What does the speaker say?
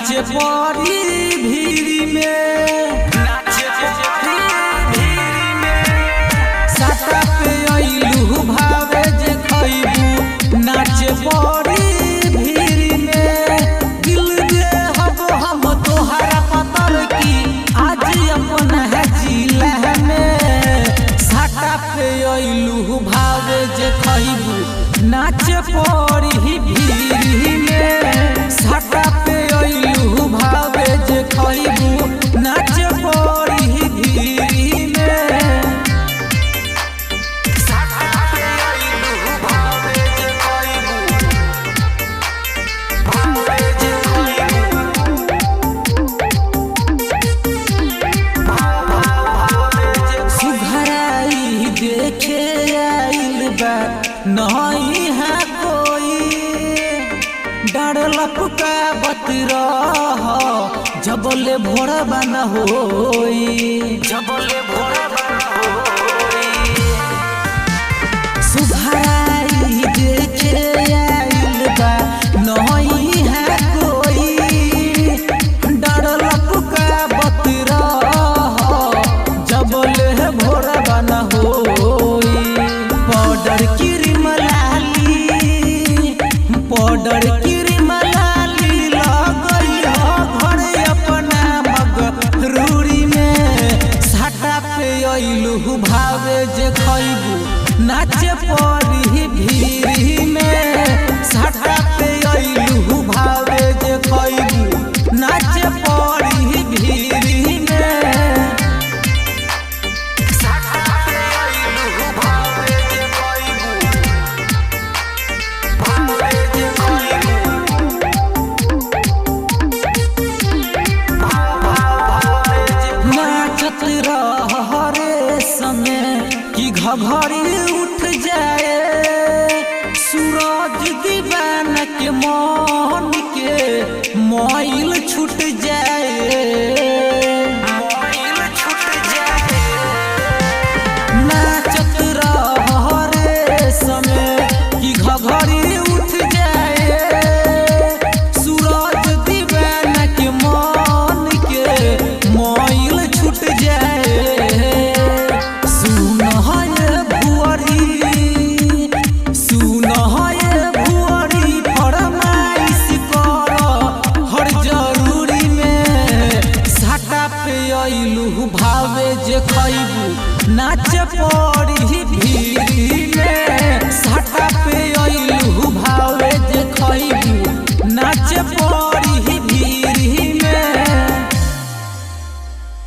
नाचे पड़ी भीड़ में, नाचे पड़ी भीड़ में, साटा पे अइलू भावे जे खइबू। नाचे पड़ी भीड़ में, दिल दे हब हम तोहरा पतर की आज अपन है जिला में। साटा पे अइलू भावे जे खइबू। नाचे पड़ी भीड़ में, साटा पे अइलू भावे जे खइबू। नाचे पड़ी भीड़ में, साटा पे अइलू भावे जे खइबू, भावे जे खइबू, भावे जे। सुघराई देखे आइल बा नहीं है कोई, डर लपका बत रह जबले भोरा बना होई, जबले भोरा बना होई। सुघराई देखे आइल बा नहीं है कोई, डर लपका बत रह जबले भोरा बना होई। पाउडर क्रीम लाली, पाउडर क्रीम लाली लगई हो घर अपना मगरूरी में। साटा पे अइलू भावे जे खइबू। नाचे पड़ी भीड़ में, साटा पे अइलू भावे जे खइबू। नाचे पड़ी भीड़ में, साटा पे अइलू भावे जे खइबू, भावे जे खइबू, भावे जे। नाचत रह रे समय की घघरी उठ जाए, सूरज दीवाना के मन के मोइल छूट जाए, मोइल छूट जाए। नाचत रह रे समय की घघरी उठ जाए, सूरज दीवाना के मन के मोइल छूट जाए। सुन है भुअरी, सुन है भुअरी, फरमाइश कर हर जरूरी में। साटा पे अइलू भावे जे खइबू। नाचे पड़ी भीड़ में, साटा